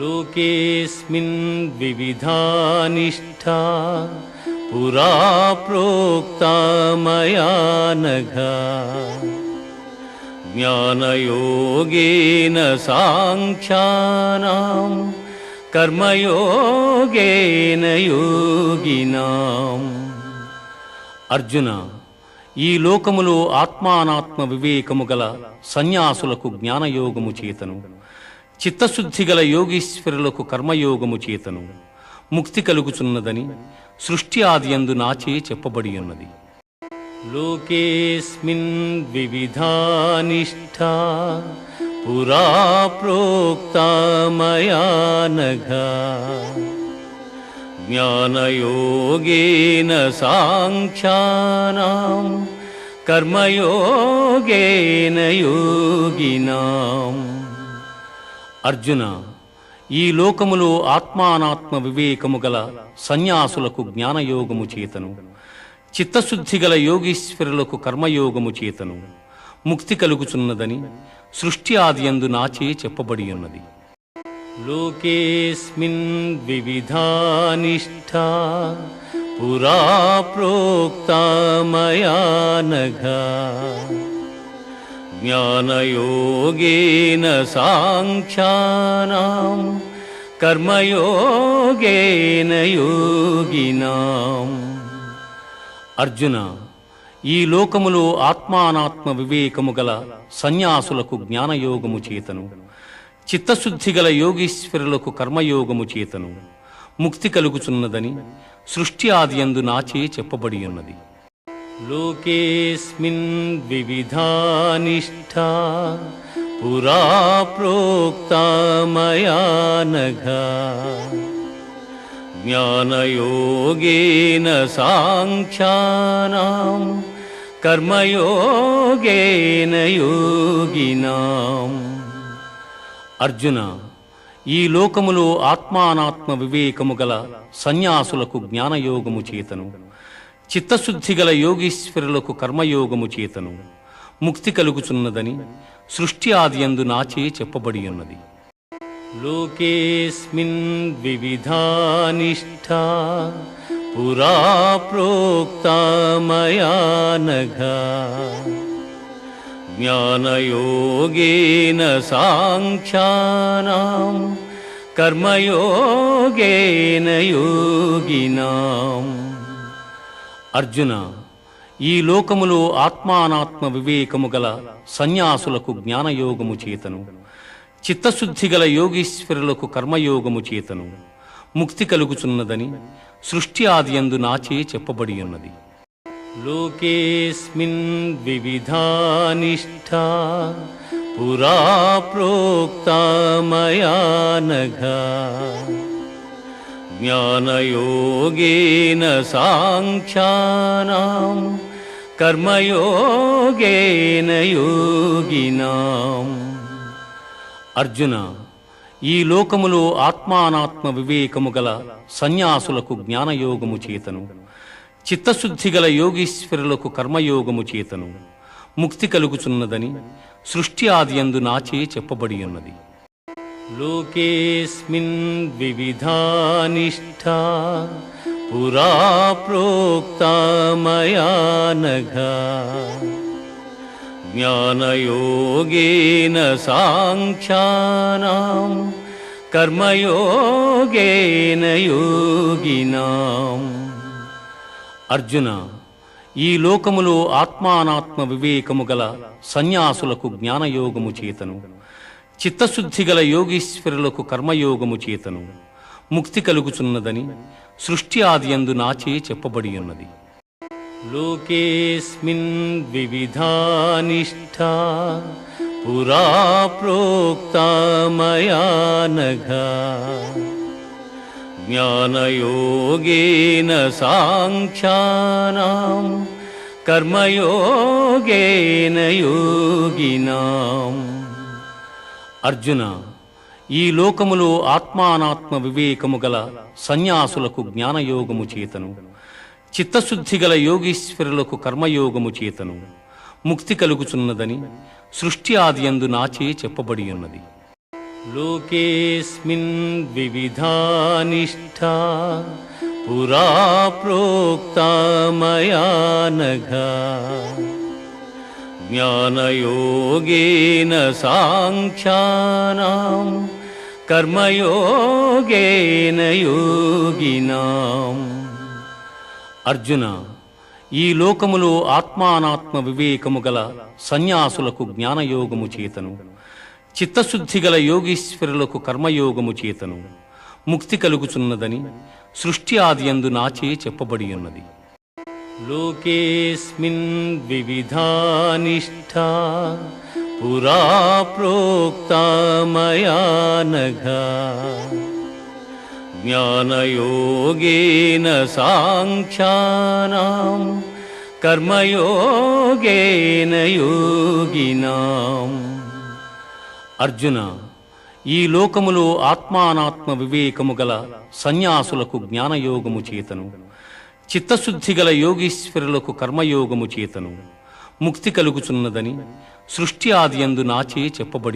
లోకేస్మిన్ వివిధా నిష్ఠా పురా ప్రోక్తా మయా నఘ జ్ఞానయోగేన సాంఖ్యానాం కర్మయోగేన యోగినాం. అర్జున, ఈ లోకములో ఆత్మానాత్మ వివేకము గల సన్యాసులకు జ్ఞానయోగము చేతను, చిత్తశుద్ధి గల యోగీశ్వరులకు కర్మయోగము చేతను ముక్తి కలుగుచున్నదని సృష్టి ఆదియందు నాచే చెప్పబడి ఉన్నది. లోకేస్మిన్ వివిధా నిష్ఠా పురా ప్రోక్తా మయా నఘ జ్ఞానయోగేన సాంఖ్యానాం కర్మయోగేన యోగినాం. అర్జున, ఈ లోకములో ఆత్మానాత్మ వివేకము గల సన్యాసులకు జ్ఞానయోగము చేతను, చిత్తశుద్ధి గల యోగీశ్వరులకు కర్మయోగము చేతను ముక్తి కలుగుచున్నదని సృష్టి ఆదియందు నాచే చెప్పబడి ఉన్నది. లోకేస్మిన్ వివిధా నిష్ఠా పురా ప్రోక్తా మయా నఘ జ్ఞానయోగేన సాంఖ్యానాం కర్మయోగేన యోగినాం. అర్జున, ఈ లోకములో ఆత్మానాత్మ వివేకము గల సన్యాసులకు జ్ఞానయోగము చేతను, చిత్తశుద్ధి గల యోగీశ్వరులకు కర్మయోగము చేతను ముక్తి కలుగుచున్నదని సృష్టి ఆదియందు నాచే చెప్పబడి ఉన్నది. లోకేస్మిన్ వివిధా నిష్ఠా పురా ప్రోక్తా మయా నఘ జ్ఞానయోగేన సాంఖ్యానాం కర్మయోగేన యోగినాం. అర్జున, ఈ లోకములో ఆత్మానాత్మ వివేకము గల సన్యాసులకు జ్ఞానయోగము చేతను, చిత్తశుద్ధి గల యోగీశ్వరులకు కర్మయోగము చేతను ముక్తి కలుగుచున్నదని సృష్టి ఆదియందు నాచే చెప్పబడి ఉన్నది. లోకేస్మిన్ వివిధా నిష్ఠా పురా ప్రోక్తా మయా నఘ జ్ఞానయోగేన సాంఖ్యానాం కర్మయోగేన యోగినాం. అర్జున, ఈ లోకములో ఆత్మానాత్మ వివేకము గల సన్యాసులకు జ్ఞానయోగము చేతను, చిత్తశుద్ధి గల యోగీశ్వరులకు కర్మయోగము చేతను ముక్తి కలుగుచున్నదని సృష్టి ఆదియందు నాచే చెప్పబడి ఉన్నది. లోకేస్మిన్ వివిధా నిష్ఠా పురా ప్రోక్తా మయా నఘ జ్ఞానయోగేన సాంఖ్యానాం కర్మయోగేన యోగినాం. అర్జున, ఈ లోకములో ఆత్మానాత్మ వివేకము గల సన్యాసులకు జ్ఞానయోగము చేతను, చిత్తశుద్ధి గల యోగీశ్వరులకు కర్మయోగము చేతను ముక్తి కలుగుచున్నదని సృష్టి ఆదియందు నాచే చెప్పబడి ఉన్నది. లోకేస్మిన్ వివిధా నిష్ఠా పురా ప్రోక్తా మయా నఘ జ్ఞానయోగేన సాంఖ్యానాం కర్మయోగేన యోగినాం. అర్జున, ఈ లోకములో ఆత్మానాత్మ వివేకము గల సన్యాసులకు జ్ఞానయోగము చేతను, చిత్తశుద్ధి గల యోగీశ్వరులకు కర్మయోగము చేతను ముక్తి కలుగుచున్నదని సృష్టి ఆదియందు నాచే చెప్పబడి ఉన్నది. లోకేస్మిన్ వివిధా నిష్ఠా పురా ప్రోక్తా మయా నఘ జ్ఞానయోగేన సాంఖ్యానాం కర్మయోగేన యోగినాం. అర్జున, ఈ లోకములో ఆత్మానాత్మ వివేకము గల సన్యాసులకు జ్ఞానయోగము చేతను, చిత్తశుద్ధి గల యోగీశ్వరులకు కర్మయోగము చేతను ముక్తి కలుగుచున్నదని సృష్టి ఆదియందు నాచే చెప్పబడి ఉన్నది. లోకేస్మిన్ వివిధా నిష్ఠా పురా ప్రోక్తా మయా నఘ జ్ఞానయోగేన సాంఖ్యానాం కర్మయోగేన యోగినాం. అర్జున, ఈ లోకములో ఆత్మానాత్మ వివేకము గల సన్యాసులకు జ్ఞానయోగము చేతను, చిత్తశుద్ధి గల యోగీశ్వరులకు కర్మయోగము చేతను ముక్తి కలుగుచున్నదని సృష్టి ఆదియందు నాచే చెప్పబడి ఉన్నది. లోకేస్మిన్ వివిధా నిష్ఠా పురా ప్రోక్తా మయా నఘ జ్ఞానయోగేన సాంఖ్యానాం కర్మయోగేన యోగినాం. అర్జున, ఈ లోకములో ఆత్మానాత్మ వివేకము గల సన్యాసులకు జ్ఞానయోగము చేతను, చిత్తశుద్ధి గల యోగీశ్వరులకు కర్మయోగము చేతను ముక్తి కలుగుచున్నదని సృష్టి ఆదియందు నాచే చెప్పబడి